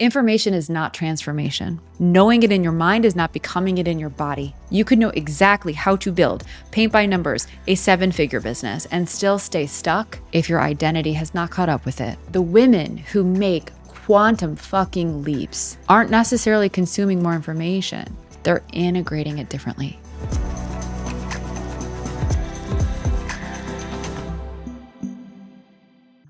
Information is not transformation. Knowing it in your mind is not becoming it in your body. You could know exactly how to build, paint by numbers, a 7-figure business and still stay stuck if your identity has not caught up with it. The women who make quantum fucking leaps aren't necessarily consuming more information. They're integrating it differently.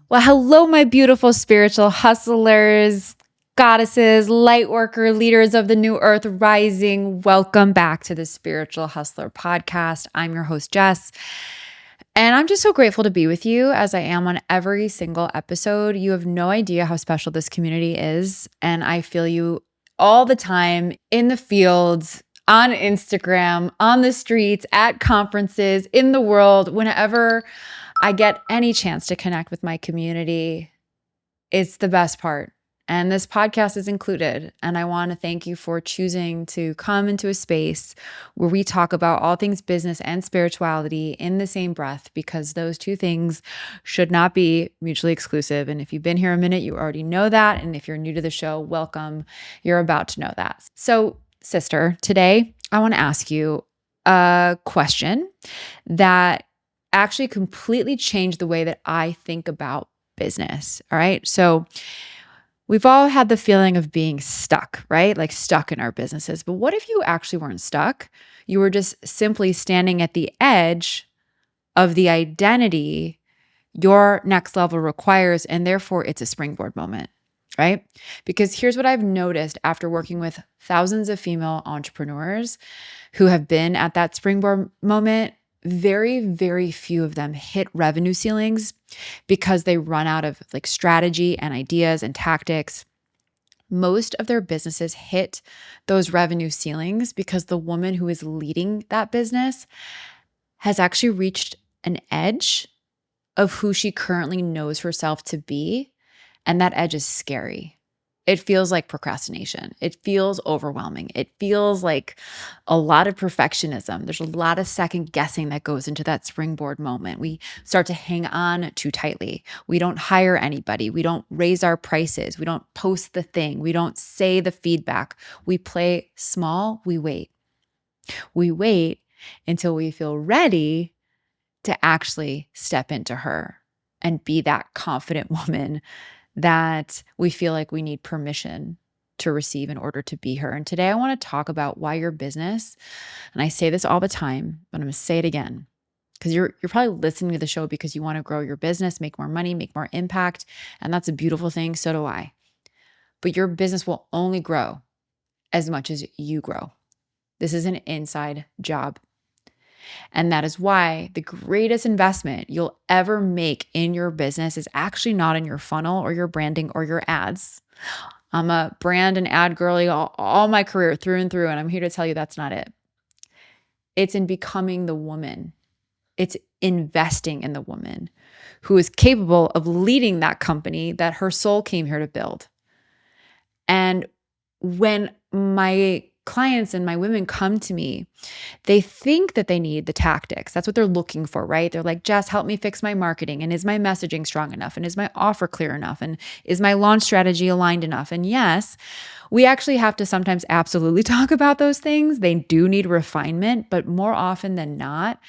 Well, hello, my beautiful spiritual hustlers, goddesses, light worker, leaders of the new earth rising. Welcome back to the Spiritual Hustler podcast. I'm your host, Jess. And I'm just so grateful to be with you as I am on every single episode. You have no idea how special this community is. And I feel you all the time in the fields, on Instagram, on the streets, at conferences, in the world, whenever I get any chance to connect with my community. It's the best part. And this podcast is included. And I want to thank you for choosing to come into a space where we talk about all things business and spirituality in the same breath, because those two things should not be mutually exclusive. And if you've been here a minute, you already know that. And if you're new to the show, welcome. You're about to know that. So, sister, today I want to ask you a question that actually completely changed the way that I think about business. All right. So we've all had the feeling of being stuck, right? Like stuck in our businesses. But what if you actually weren't stuck? You were just simply standing at the edge of the identity your next level requires, and therefore it's a springboard moment, right? Because here's what I've noticed after working with thousands of female entrepreneurs who have been at that springboard moment. Very, very few of them hit revenue ceilings because they run out of like strategy and ideas and tactics. Most of their businesses hit those revenue ceilings because the woman who is leading that business has actually reached an edge of who she currently knows herself to be. And that edge is scary. It feels like procrastination. It feels overwhelming. It feels like a lot of perfectionism. There's a lot of second guessing that goes into that springboard moment. We start to hang on too tightly. We don't hire anybody. We don't raise our prices. We don't post the thing. We don't say the feedback. We play small. We wait. We wait until we feel ready to actually step into her and be that confident woman that we feel like we need permission to receive in order to be her. And today I want to talk about why your business, and I say this all the time, but I'm going to say it again, because you're probably listening to the show because you want to grow your business, make more money, make more impact. And that's a beautiful thing. So do I. But your business will only grow as much as you grow. This is an inside job. And that is why the greatest investment you'll ever make in your business is actually not in your funnel or your branding or your ads. I'm a brand and ad girly all my career through and through, and I'm here to tell you that's not it. It's in becoming the woman. It's investing in the woman who is capable of leading that company that her soul came here to build. And when my clients and my women come to me, they think that they need the tactics. That's what they're looking for, right? They're like, Jess, help me fix my marketing. And is my messaging strong enough? And is my offer clear enough? And is my launch strategy aligned enough? And yes, we actually have to sometimes absolutely talk about those things. They do need refinement, but more often than not,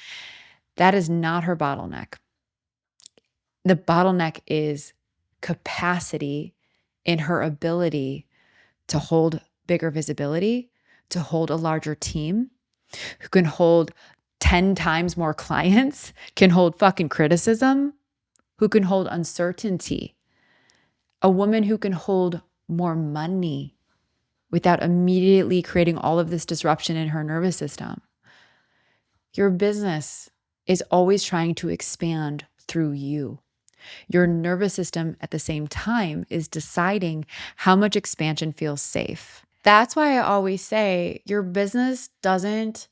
that is not her bottleneck. The bottleneck is capacity in her ability to hold bigger visibility, to hold a larger team, who can hold 10 times more clients, can hold fucking criticism, who can hold uncertainty, a woman who can hold more money without immediately creating all of this disruption in her nervous system. Your business is always trying to expand through you. Your nervous system at the same time is deciding how much expansion feels safe. That's why I always say your business doesn't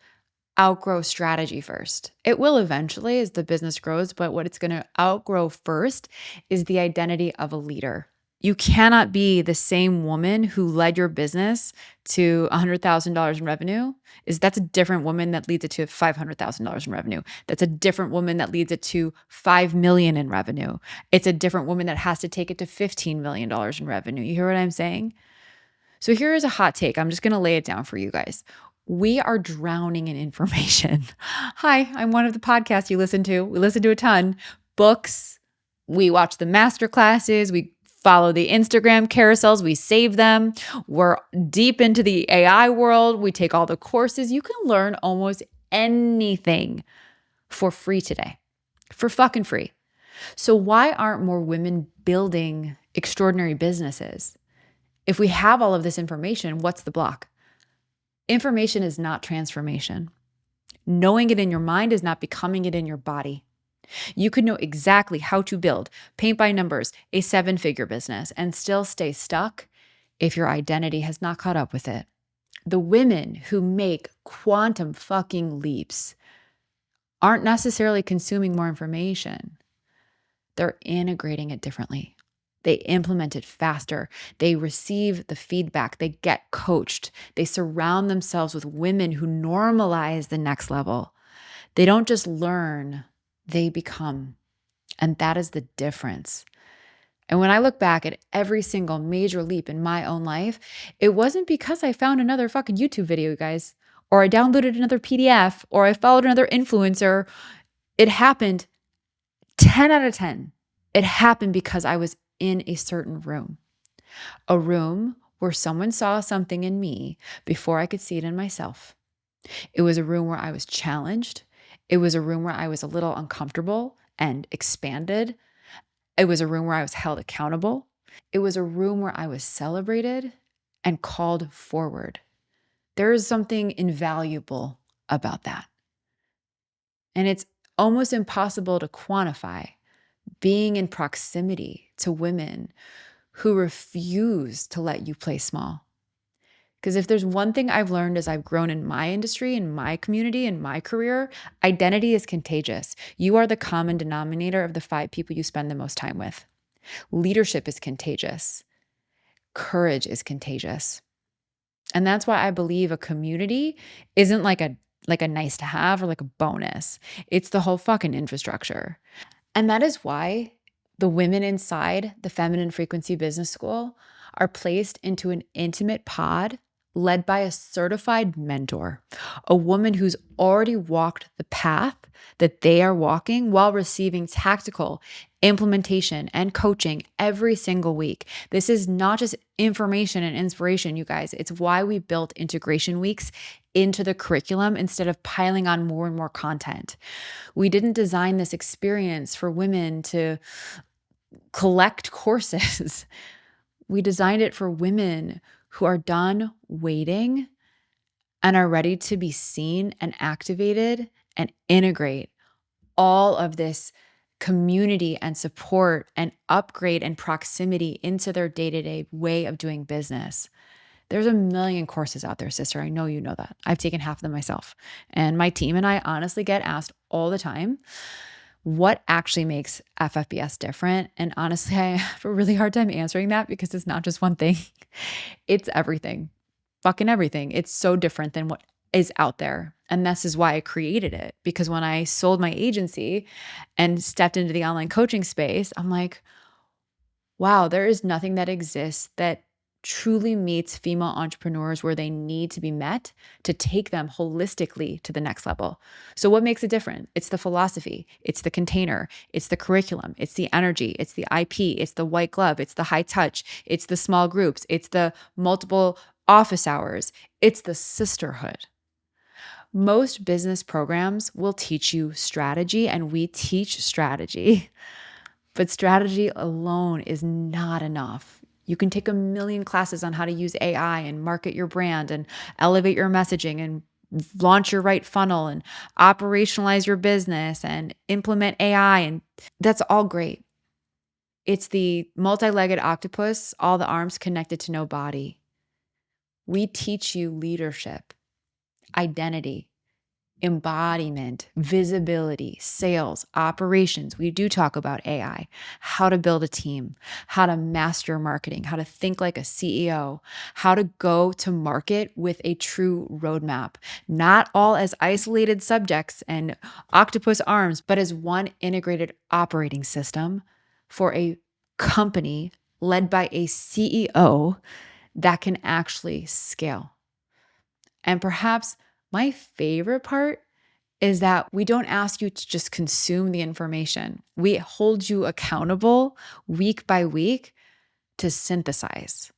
outgrow strategy first. It will eventually as the business grows, but what it's going to outgrow first is the identity of a leader. You cannot be the same woman who led your business to $100,000 in revenue. That's a different woman that leads it to $500,000 in revenue. That's a different woman that leads it to $5 million in revenue. It's a different woman that has to take it to $15 million in revenue. You hear what I'm saying? So here is a hot take. I'm just going to lay it down for you guys. We are drowning in information. Hi, I'm one of the podcasts you listen to. We listen to a ton. Books, we watch the master classes, we follow the Instagram carousels, we save them. We're deep into the AI world. We take all the courses. You can learn almost anything for free today, for fucking free. So why aren't more women building extraordinary businesses? If we have all of this information, what's the block? Information is not transformation. Knowing it in your mind is not becoming it in your body. You could know exactly how to build, paint by numbers, a 7-figure business and still stay stuck if your identity has not caught up with it. The women who make quantum fucking leaps aren't necessarily consuming more information. They're integrating it differently. They implement it faster. They receive the feedback. They get coached. They surround themselves with women who normalize the next level. They don't just learn, they become. And that is the difference. And when I look back at every single major leap in my own life, it wasn't because I found another fucking YouTube video, guys, or I downloaded another PDF, or I followed another influencer. It happened 10 out of 10. It happened because I was in a certain room, a room where someone saw something in me before I could see it in myself. It was a room where I was challenged. It was a room where I was a little uncomfortable and expanded. It was a room where I was held accountable. It was a room where I was celebrated and called forward. There is something invaluable about that. And it's almost impossible to quantify being in proximity to women who refuse to let you play small. Because if there's one thing I've learned as I've grown in my industry, in my community, in my career, identity is contagious. You are the common denominator of the 5 people you spend the most time with. Leadership is contagious. Courage is contagious. And that's why I believe a community isn't like a nice to have or like a bonus. It's the whole fucking infrastructure. And that is why the women inside the Feminine Frequency Business School are placed into an intimate pod led by a certified mentor, a woman who's already walked the path that they are walking while receiving tactical implementation and coaching every single week. This is not just information and inspiration, you guys. It's why we built integration weeks into the curriculum instead of piling on more and more content. We didn't design this experience for women to collect courses. We designed it for women who are done waiting and are ready to be seen and activated and integrate all of this community and support and upgrade and proximity into their day-to-day way of doing business. There's a million courses out there, sister. I know you know that. I've taken half of them myself. And my team and I honestly get asked all the time, what actually makes FFBS different? And honestly, I have a really hard time answering that because it's not just one thing. It's everything, fucking everything. It's so different than what is out there. And this is why I created it. Because when I sold my agency and stepped into the online coaching space, I'm like, wow, there is nothing that exists that truly meets female entrepreneurs where they need to be met to take them holistically to the next level. So what makes it different? It's the philosophy, it's the container, it's the curriculum, it's the energy, it's the IP, it's the white glove, it's the high touch, it's the small groups, it's the multiple office hours, it's the sisterhood. Most business programs will teach you strategy, and we teach strategy. But strategy alone is not enough. You can take a million classes on how to use AI and market your brand and elevate your messaging and launch your right funnel and operationalize your business and implement AI. And that's all great. It's the multi-legged octopus, all the arms connected to no body. We teach you leadership, identity, embodiment, visibility, sales, operations. We do talk about AI, how to build a team, how to master marketing, how to think like a CEO, how to go to market with a true roadmap, not all as isolated subjects and octopus arms, but as one integrated operating system for a company led by a CEO that can actually scale. And perhaps my favorite part is that we don't ask you to just consume the information. We hold you accountable week by week to synthesize.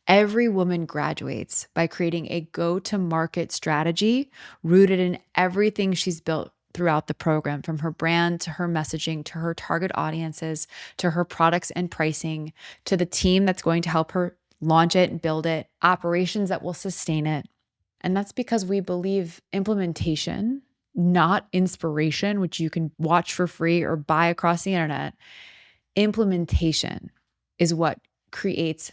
Every woman graduates by creating a go-to-market strategy rooted in everything she's built throughout the program, from her brand to her messaging, to her target audiences, to her products and pricing, to the team that's going to help her launch it and build it, operations that will sustain it. And that's because we believe implementation, not inspiration, which you can watch for free or buy across the internet. Implementation is what creates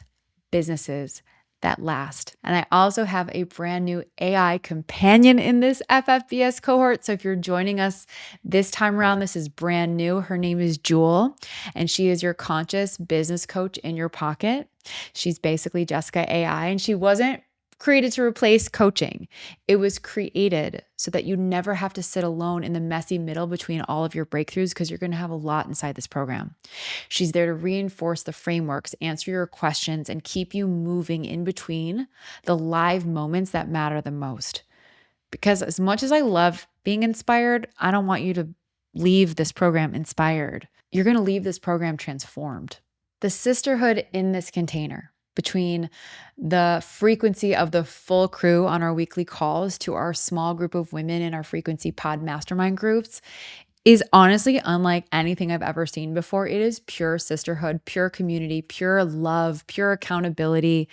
businesses that last. And I also have a brand new AI companion in this FFBS cohort. So if you're joining us this time around, this is brand new. Her name is Jewel, and she is your conscious business coach in your pocket. She's basically Jessica AI, and she wasn't created to replace coaching. It was created so that you never have to sit alone in the messy middle between all of your breakthroughs, because you're going to have a lot inside this program. She's there to reinforce the frameworks, answer your questions, and keep you moving in between the live moments that matter the most. Because as much as I love being inspired, I don't want you to leave this program inspired. You're going to leave this program transformed. The sisterhood in this container, between the frequency of the full crew on our weekly calls to our small group of women in our frequency pod mastermind groups, is honestly unlike anything I've ever seen before. It is pure sisterhood, pure community, pure love, pure accountability.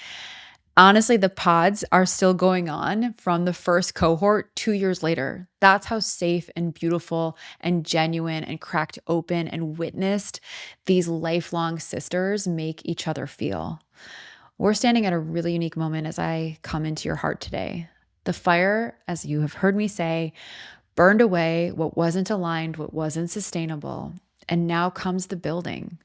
Honestly, the pods are still going on from the first cohort 2 years later. That's how safe and beautiful and genuine and cracked open and witnessed these lifelong sisters make each other feel. We're standing at a really unique moment as I come into your heart today. The fire, as you have heard me say, burned away what wasn't aligned, what wasn't sustainable. And now comes the building,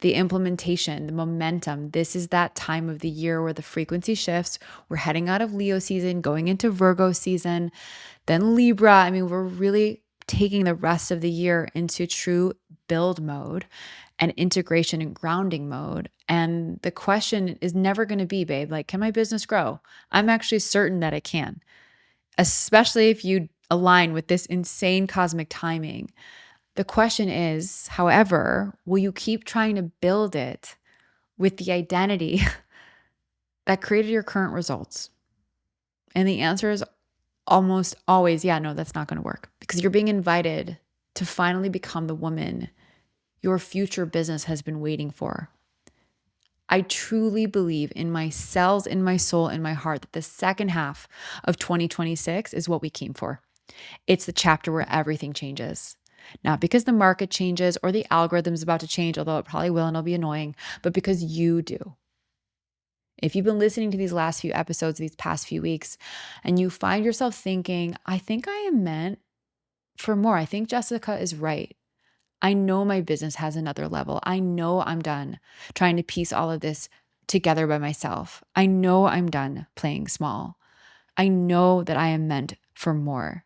the implementation, the momentum. This is that time of the year where the frequency shifts. We're heading out of Leo season, going into Virgo season, then Libra. I mean, we're really taking the rest of the year into true build mode and integration and grounding mode. And the question is never going to be, babe, like, can my business grow? I'm actually certain that it can, especially if you align with this insane cosmic timing. The question is, however, will you keep trying to build it with the identity that created your current results? And the answer is almost always, yeah, no, that's not going to work, because you're being invited to finally become the woman your future business has been waiting for. I truly believe in my cells, in my soul, in my heart, that the second half of 2026 is what we came for. It's the chapter where everything changes. Not because the market changes or the algorithm's about to change, although it probably will and it'll be annoying, but because you do. If you've been listening to these last few episodes, these past few weeks, and you find yourself thinking, I think I am meant for more. I think Jessica is right. I know my business has another level. I know I'm done trying to piece all of this together by myself. I know I'm done playing small. I know that I am meant for more.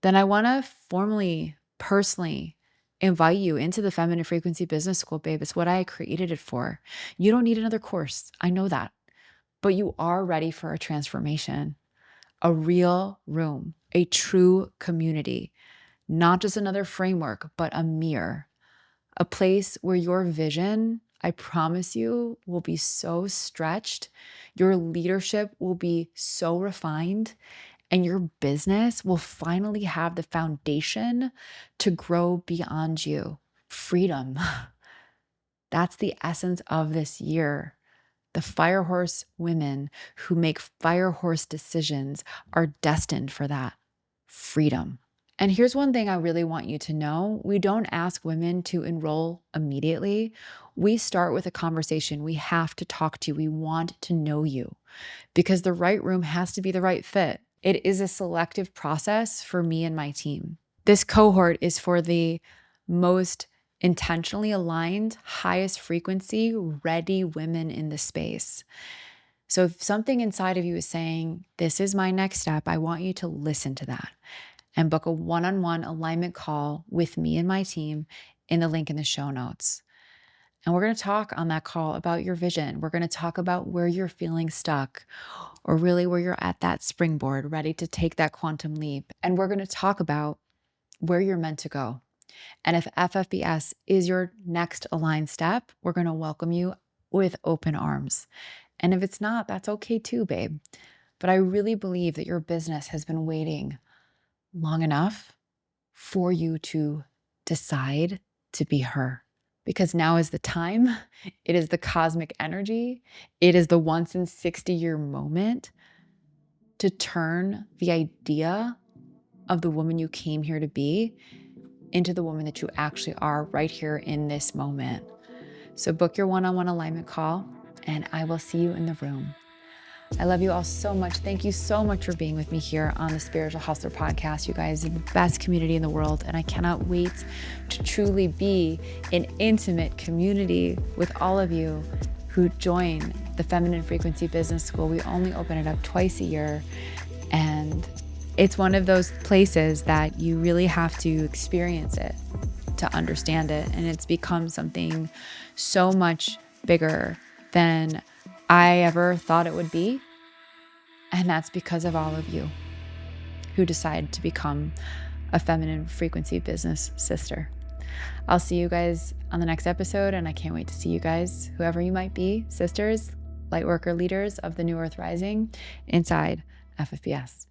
Then I want to formally, personally invite you into the Feminine Frequency Business School, babe. It's what I created it for. You don't need another course. I know that. But you are ready for a transformation, a real room, a true community. Not just another framework, but a mirror, a place where your vision, I promise you, will be so stretched, your leadership will be so refined, and your business will finally have the foundation to grow beyond you. Freedom. That's the essence of this year. The firehorse women who make firehorse decisions are destined for that freedom. And here's one thing I really want you to know. We don't ask women to enroll immediately. We start with a conversation. We have to talk to you. We want to know you, because the right room has to be the right fit. It is a selective process for me and my team. This cohort is for the most intentionally aligned, highest frequency, ready women in the space. So if something inside of you is saying, this is my next step, I want you to listen to that and book a one-on-one alignment call with me and my team in the link in the show notes. And we're going to talk on that call about your vision. We're going to talk about where you're feeling stuck, or really where you're at that springboard, ready to take that quantum leap. And we're going to talk about where you're meant to go. And if FFBS is your next aligned step, we're going to welcome you with open arms. And if it's not, that's okay too, babe. But I really believe that your business has been waiting long enough for you to decide to be her. Because now is the time. It is the cosmic energy. It is the once in 60-year moment to turn the idea of the woman you came here to be into the woman that you actually are right here in this moment. So book your one-on-one alignment call, and I will see you in the room. I love you all so much. Thank you so much for being with me here on the Spiritual Hustler podcast. You guys are the best community in the world, and I cannot wait to truly be an intimate community with all of you who join the Feminine Frequency Business School. We only open it up twice a year, and it's one of those places that you really have to experience it to understand it, and it's become something so much bigger than I ever thought it would be. And that's because of all of you who decided to become a Feminine Frequency Business sister. I'll see you guys on the next episode, and I can't wait to see you guys, whoever you might be, sisters, lightworker leaders of the New Earth Rising, inside FFBS.